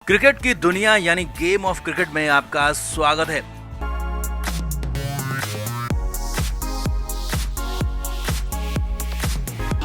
Cricket की दुनिया यानी गेम ऑफ क्रिकेट में आपका स्वागत है।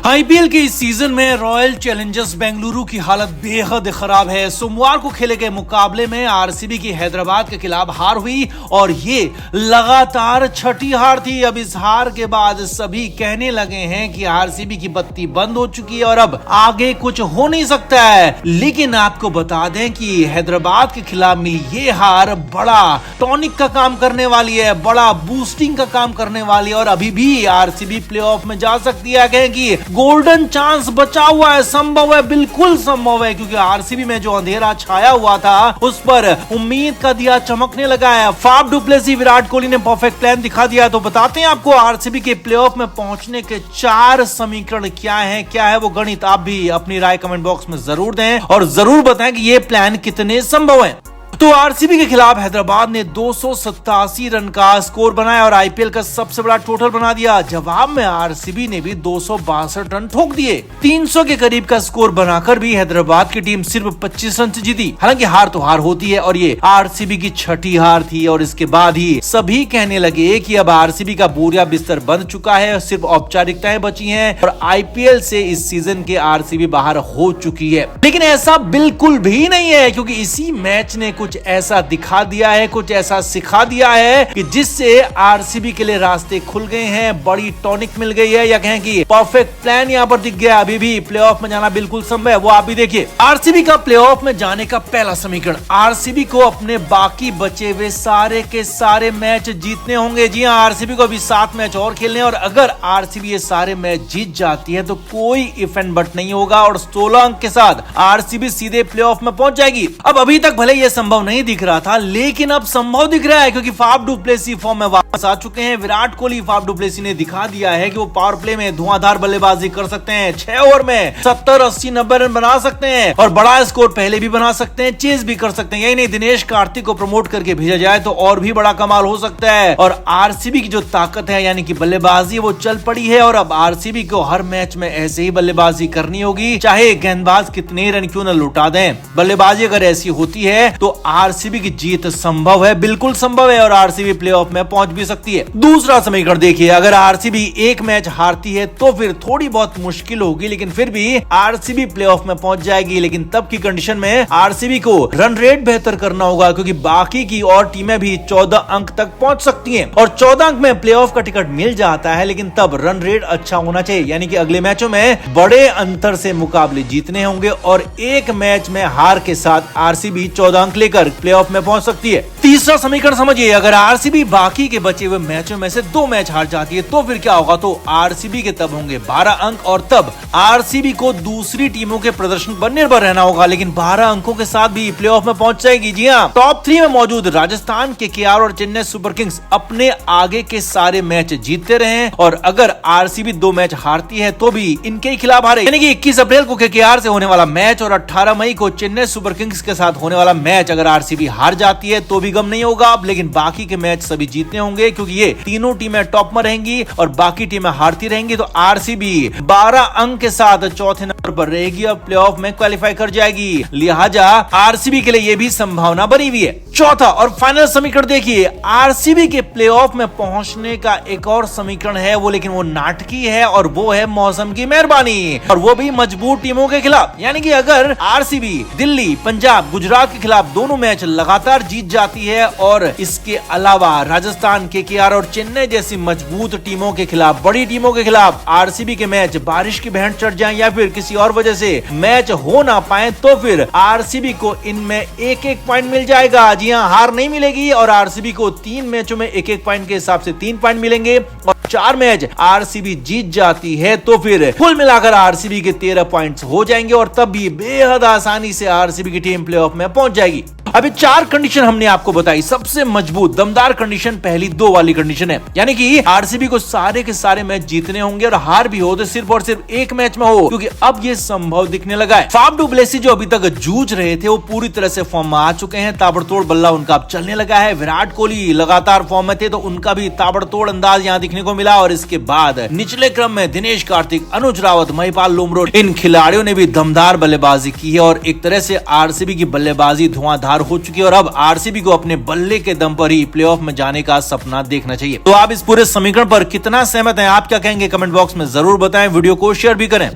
आईपीएल के इस सीजन में रॉयल चैलेंजर्स बेंगलुरु की हालत बेहद खराब है। सोमवार को खेले गए मुकाबले में आरसीबी की हैदराबाद के खिलाफ हार हुई और ये लगातार छठी हार थी। अब इस हार के बाद सभी कहने लगे हैं कि आरसीबी की बत्ती बंद हो चुकी है और अब आगे कुछ हो नहीं सकता है। लेकिन आपको बता दें कि हैदराबाद के खिलाफ मिली ये हार बड़ा टॉनिक का काम करने वाली है, बड़ा बूस्टिंग का काम करने वाली है और अभी भी आरसीबी प्लेऑफ में जा सकती है। कहें कि गोल्डन चांस बचा हुआ है, संभव है, बिल्कुल संभव है, क्योंकि आरसीबी में जो अंधेरा छाया हुआ था उस पर उम्मीद का दिया चमकने लगा है। Faf du Plessis Virat Kohli ने परफेक्ट प्लान दिखा दिया। तो बताते हैं आपको आरसीबी के प्लेऑफ में पहुंचने के 4 समीकरण क्या है वो गणित। आप भी अपनी राय कमेंट बॉक्स में जरूर दें और जरूर बताएं कि ये प्लान कितने संभव है। तो आरसीबी के खिलाफ हैदराबाद ने 287 रन का स्कोर बनाया और आईपीएल का सबसे बड़ा टोटल बना दिया। जवाब में आरसीबी ने भी 262 रन ठोक दिए। 300 के करीब का स्कोर बनाकर भी हैदराबाद की टीम सिर्फ 25 रन से जीती। हालांकि हार तो हार होती है और ये आरसीबी की छठी हार थी और इसके बाद ही सभी कहने लगे कि अब आरसीबी का बोरिया बिस्तर बन चुका है, सिर्फ औपचारिकताएं बची हैं और आईपीएल से इस सीजन के आरसीबी बाहर हो चुकी है। लेकिन ऐसा बिल्कुल भी नहीं है, क्योंकि इसी मैच ने कुछ ऐसा दिखा दिया है, कुछ ऐसा सिखा दिया है कि जिससे आरसीबी के लिए रास्ते खुल गए हैं, बड़ी टॉनिक मिल गई है, या कहें कि परफेक्ट प्लान यहां पर दिख गया। अभी भी प्लेऑफ में जाना बिल्कुल संभव है, वो आप भी देखिए। आरसीबी का प्लेऑफ में जाने का पहला समीकरण, आरसीबी को अपने बाकी बचे हुए सारे के सारे मैच जीतने होंगे। जी हां, आरसीबी को अभी 7 मैच और खेलने और अगर आरसीबी ये सारे मैच जीत जाती है तो कोई इफ एंड बट नहीं होगा और 16 अंक के साथ आरसीबी सीधे प्लेऑफ में पहुंच जाएगी। अब अभी तक भले ये संभव नहीं दिख रहा था, लेकिन अब संभव दिख रहा है, क्योंकि फाफ डु प्लेसी फॉर्म में वापस आ चुके हैं। Virat Kohli, Faf du Plessis ने दिखा दिया है कि वो पावर प्ले में धुआंधार बल्लेबाजी कर सकते हैं। 6 ओवर में 70, 80, 90 रन बना सकते हैं और बड़ा स्कोर पहले भी बना सकते हैं, चेज भी कर सकते हैं। यही नहीं, दिनेश कार्तिक को प्रमोट करके भेजा जाए तो और भी बड़ा कमाल हो सकता है। और आरसीबी की जो ताकत है यानी कि बल्लेबाजी, वो चल पड़ी है और अब आरसीबी को हर मैच में ऐसे ही बल्लेबाजी करनी होगी, चाहे गेंदबाज कितने रन क्यों न लुटा दें। बल्लेबाजी अगर ऐसी होती है तो आरसीबी की जीत संभव है, बिल्कुल संभव है और आरसीबी प्लेऑफ में पहुंच भी सकती है। दूसरा समीकरण देखिए, अगर आरसीबी एक मैच हारती है तो फिर थोड़ी बहुत मुश्किल होगी, लेकिन फिर भी आरसीबी प्लेऑफ में पहुंच जाएगी। लेकिन तब की कंडीशन में आरसीबी को रन रेट बेहतर करना होगा, क्योंकि बाकी की और टीमें भी 14 अंक तक पहुंच सकती हैं और 14 अंक में प्लेऑफ का टिकट मिल जाता है, लेकिन तब रन रेट अच्छा होना चाहिए। यानी कि अगले मैचों में बड़े अंतर से मुकाबले जीतने होंगे और एक मैच में हार के साथ आरसीबी 14 अंक लेकर प्लेऑफ में पहुंच सकती है। तीसरा समीकरण समझिए, अगर आरसीबी बाकी के बचे हुए मैचों में से 2 मैच हार जाती है तो फिर क्या होगा। तो आरसीबी के तब होंगे 12 अंक और तब आरसीबी को दूसरी टीमों के प्रदर्शन पर निर्भर रहना होगा, लेकिन 12 अंकों के साथ भी प्लेऑफ में पहुंच जाएगी। जी हां, टॉप 3 में मौजूद राजस्थान, केकेआर और चेन्नई सुपर किंग्स अपने आगे के सारे मैच जीतते रहे और अगर आरसीबी 2 मैच हारती है तो भी इनके खिलाफ हारे। यानी कि 21 अप्रैल को केकेआर से होने वाला मैच और 18 मई को चेन्नई सुपर किंग्स के साथ होने वाला मैच अगर आरसीबी हार जाती है तो भी गम नहीं होगा अब, लेकिन बाकी के मैच सभी जीतने होंगे, क्योंकि ये तीनों टीमें टॉप में रहेंगी और बाकी टीमें हारती रहेंगी। तो आरसीबी 12 अंक के साथ चौथे नंबर पर रहेगी और प्लेऑफ में क्वालिफाई कर जाएगी। लिहाजा आरसीबी के लिए यह भी संभावना बनी हुई है। चौथा और फाइनल समीकरण देखिए, आरसीबी के प्लेऑफ में पहुंचने का एक और समीकरण है, वो लेकिन वो नाटकीय है और वो है मौसम की मेहरबानी, और वो भी मजबूत टीमों के खिलाफ। यानी कि अगर आरसीबी दिल्ली, पंजाब, गुजरात के खिलाफ दोनों मैच लगातार जीत जाती है और इसके अलावा राजस्थान, केकेआर और चेन्नई जैसी मजबूत टीमों के खिलाफ, बड़ी टीमों के खिलाफ आरसीबी के मैच बारिश की बहन चढ़ जाए या फिर किसी और वजह से मैच हो ना पाए तो फिर आरसीबी को इनमें एक पॉइंट मिल जाएगा। जी हां, हार नहीं मिलेगी और आरसीबी को 3 मैचों में एक पॉइंट के हिसाब से 3 पॉइंट मिलेंगे और 4 मैच आरसीबी जीत जाती है तो फिर कुल मिलाकर आरसीबी के 13 पॉइंट्स हो जाएंगे और तब भी बेहद आसानी से आरसीबी की टीम प्लेऑफ में पहुंच जाएगी। अभी 4 कंडीशन हमने आपको बताई। सबसे मजबूत दमदार कंडीशन पहली 2 वाली कंडीशन है, यानी कि आरसीबी को सारे के सारे मैच जीतने होंगे और हार भी हो तो सिर्फ और सिर्फ एक मैच में हो, क्योंकि अब ये संभव दिखने लगा है। फाफ डु प्लेसी जो अभी तक जूझ रहे थे वो पूरी तरह से फॉर्म में आ चुके हैं। ताबड़तोड़ बल्ला उनका अब चलने लगा है। विराट कोहली लगातार फॉर्म में थे तो उनका भी ताबड़तोड़ अंदाज यहाँ दिखने को मिला। और इसके बाद निचले क्रम में दिनेश कार्तिक, अनुज रावत, महिपाल लुमरो, इन खिलाड़ियों ने भी दमदार बल्लेबाजी की है और एक तरह से आरसीबी की बल्लेबाजी धुआंधार हो चुकी है और अब आरसीबी को अपने बल्ले के दम पर ही प्लेऑफ में जाने का सपना देखना चाहिए। तो आप इस पूरे समीकरण पर कितना सहमत हैं, आप क्या कहेंगे कमेंट बॉक्स में जरूर बताएं। वीडियो को शेयर भी करें।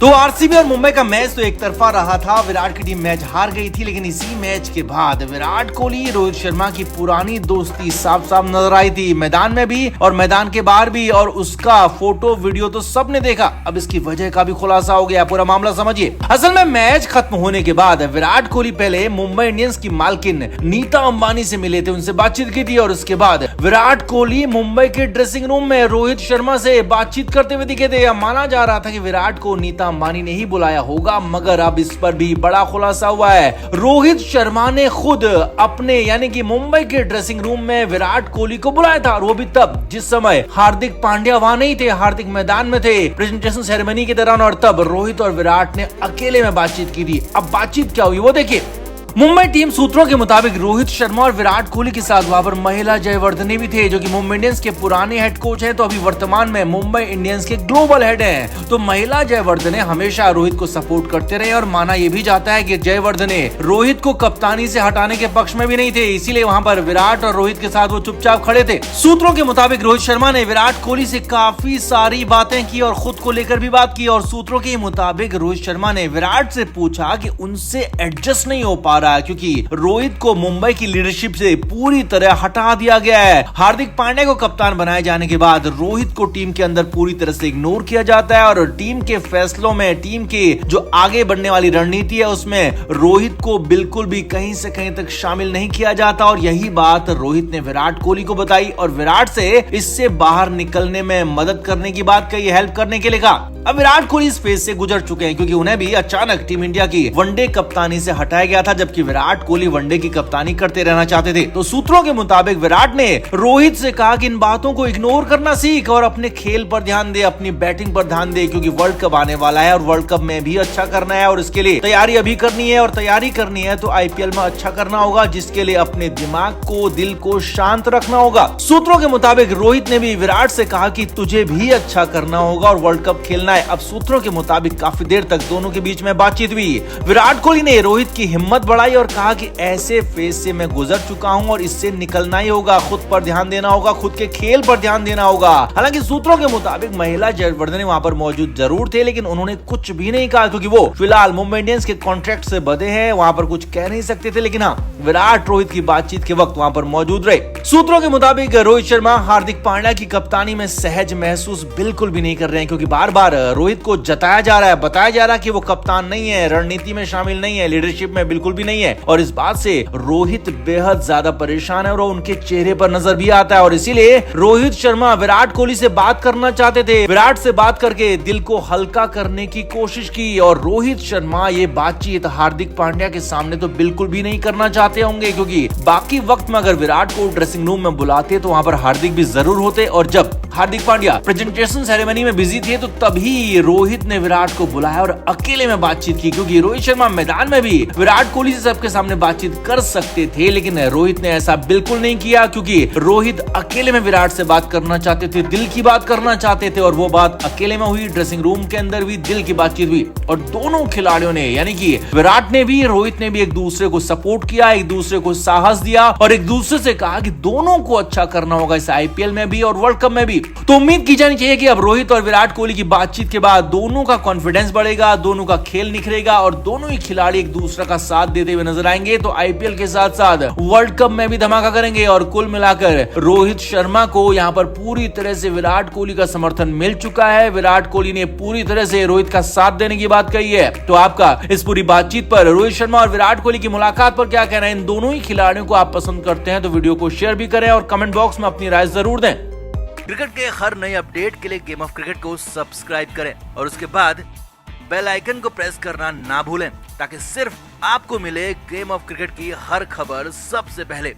तो आरसीबी और मुंबई का मैच तो एक तरफा रहा था। विराट की टीम मैच हार गई थी, लेकिन इसी मैच के बाद विराट कोहली रोहित शर्मा की पुरानी दोस्ती साफ साफ नजर आई थी, मैदान में भी और मैदान के बाहर भी, और उसका फोटो वीडियो तो सबने देखा। अब इसकी वजह का भी खुलासा हो गया। पूरा मामला समझिए। असल में मैच खत्म होने के बाद विराट कोहली पहले मुंबई इंडियंस की मालकिन नीता अंबानी से मिले थे, उनसे बातचीत की थी और उसके बाद विराट कोहली मुंबई के ड्रेसिंग रूम में रोहित शर्मा से बातचीत करते हुए दिखे थे। माना जा रहा था कि विराट को नीता अंबानी ने ही बुलाया होगा, मगर अब इस पर भी बड़ा खुलासा हुआ है। रोहित शर्मा ने खुद अपने यानी कि मुंबई के ड्रेसिंग रूम में विराट कोहली को बुलाया था, और वो भी तब जिस समय हार्दिक पांड्या वहां नहीं थे, हार्दिक मैदान में थे प्रेजेंटेशन सेरेमनी के दौरान, और तब रोहित और विराट ने अकेले में बातचीत की थी। अब बातचीत क्या हुई वो देखिए। मुंबई टीम सूत्रों के मुताबिक रोहित शर्मा और विराट कोहली के साथ वहां पर महिला जयवर्धने भी थे, जो कि मुंबई इंडियंस के पुराने हेड कोच हैं, तो अभी वर्तमान में मुंबई इंडियंस के ग्लोबल हेड हैं। तो महिला जयवर्धने हमेशा रोहित को सपोर्ट करते रहे और माना यह भी जाता है कि जयवर्धने रोहित को कप्तानी से हटाने के पक्ष में भी नहीं थे, इसीलिए वहां पर विराट और रोहित के साथ वो चुपचाप खड़े थे। सूत्रों के मुताबिक रोहित शर्मा ने विराट कोहली से काफी सारी बातें की और खुद को लेकर भी बात की, और सूत्रों के मुताबिक रोहित शर्मा ने विराट से पूछा कि उनसे एडजस्ट नहीं हो पा रहा है, क्योंकि रोहित को मुंबई की लीडरशिप से पूरी तरह हटा दिया गया है। हार्दिक पांड्या को कप्तान बनाए जाने के बाद रोहित को टीम के अंदर पूरी तरह से इग्नोर किया जाता है, और टीम के फैसलों में, टीम के जो आगे बढ़ने वाली रणनीति है उसमें रोहित को बिल्कुल भी कहीं से कहीं तक शामिल नहीं किया जाता। और यही बात रोहित ने विराट कोहली को बताई और विराट से इससे बाहर निकलने में मदद करने की बात कही, हेल्प करने के लिए कहा। अब विराट कोहली इस फेज से गुजर चुके हैं, क्योंकि उन्हें भी अचानक टीम इंडिया की वनडे कप्तानी से हटाया गया था, जबकि विराट कोहली वनडे की कप्तानी करते रहना चाहते थे। तो सूत्रों के मुताबिक विराट ने रोहित से कहा कि इन बातों को इग्नोर करना सीख और अपने खेल पर ध्यान दे, अपनी बैटिंग पर ध्यान दे, क्योंकि वर्ल्ड कप आने वाला है और वर्ल्ड कप में भी अच्छा करना है, और इसके लिए तैयारी अभी करनी है, और तैयारी करनी है तो आईपीएल में अच्छा करना होगा, जिसके लिए अपने दिमाग को, दिल को शांत रखना होगा। सूत्रों के मुताबिक रोहित ने भी विराट से कहा कि तुझे भी अच्छा करना होगा और वर्ल्ड कप खेलना है। अब सूत्रों के मुताबिक काफी देर तक दोनों के बीच में बातचीत हुई। विराट कोहली ने रोहित की हिम्मत बढ़ाई और कहा कि ऐसे फेज से मैं गुजर चुका हूं और इससे निकलना ही होगा, खुद पर ध्यान देना होगा, खुद के खेल पर ध्यान देना होगा। हालांकि सूत्रों के मुताबिक महिला जयवर्धने वहां पर मौजूद जरूर थे, लेकिन उन्होंने कुछ भी नहीं कहा, क्योंकि वो फिलहाल मुंबई इंडियंस के कॉन्ट्रैक्ट से बंधे हैं, वहां पर कुछ कह नहीं सकते थे। लेकिन हाँ, विराट रोहित की बातचीत के वक्त वहां पर मौजूद रहे। सूत्रों के मुताबिक रोहित शर्मा हार्दिक पांड्या की कप्तानी में सहज महसूस बिल्कुल भी नहीं कर रहे हैं, क्योंकि बार बार रोहित को जताया जा रहा है, बताया जा रहा है कि वो कप्तान नहीं है, रणनीति में शामिल नहीं है, लीडरशिप में बिल्कुल भी नहीं है, और इस बात से रोहित बेहद ज्यादा परेशान है और उनके चेहरे पर नजर भी आता है। और इसीलिए रोहित शर्मा विराट कोहली से बात करना चाहते थे, विराट से बात करके दिल को हल्का करने की कोशिश की, और रोहित शर्मा ये बातचीत हार्दिक पांड्या के सामने तो बिल्कुल भी नहीं करना चाहते होंगे, क्योंकि बाकी वक्त में अगर विराट को ड्रेसिंग रूम में बुलाते तो वहां पर हार्दिक भी जरूर होते, और जब हार्दिक पांड्या प्रेजेंटेशन सेरेमनी में बिजी थे तो तभी रोहित ने विराट को बुलाया और अकेले में बातचीत की, क्योंकि रोहित शर्मा मैदान में भी विराट कोहली से सबके सामने बातचीत कर सकते थे, लेकिन रोहित ने ऐसा बिल्कुल नहीं किया, क्योंकि रोहित अकेले में विराट से बात करना चाहते थे, दिल की बात करना चाहते थे, और वो बात अकेले में हुई। ड्रेसिंग रूम के अंदर भी दिल की बातचीत हुई, और दोनों खिलाड़ियों ने यानी कि विराट ने भी रोहित ने भी एक दूसरे को सपोर्ट किया, एक दूसरे को साहस दिया, और एक दूसरे से कहा कि दोनों को अच्छा करना होगा इस आईपीएल में भी और वर्ल्ड कप में भी। तो उम्मीद की जानी चाहिए कि अब रोहित और विराट कोहली की बातचीत के बाद दोनों का कॉन्फिडेंस बढ़ेगा, दोनों का खेल निखरेगा, और दोनों ही खिलाड़ी एक दूसरे का साथ देते हुए नजर आएंगे, तो आईपीएल के साथ साथ वर्ल्ड कप में भी धमाका करेंगे। और कुल मिलाकर रोहित शर्मा को यहां पर पूरी तरह से विराट कोहली का समर्थन मिल चुका है। विराट कोहली ने पूरी तरह से रोहित का साथ देने की बात कही है। तो आपका इस पूरी बातचीत पर, रोहित शर्मा और विराट कोहली की मुलाकात पर क्या कहना है? इन दोनों ही खिलाड़ियों को आप पसंद करते हैं तो वीडियो को शेयर भी करें और कमेंट बॉक्स में अपनी राय जरूर दें। क्रिकेट के हर नए अपडेट के लिए गेम ऑफ क्रिकेट को सब्सक्राइब करें और उसके बाद बेल आइकन को प्रेस करना ना भूलें, ताकि सिर्फ आपको मिले गेम ऑफ क्रिकेट की हर खबर सबसे पहले।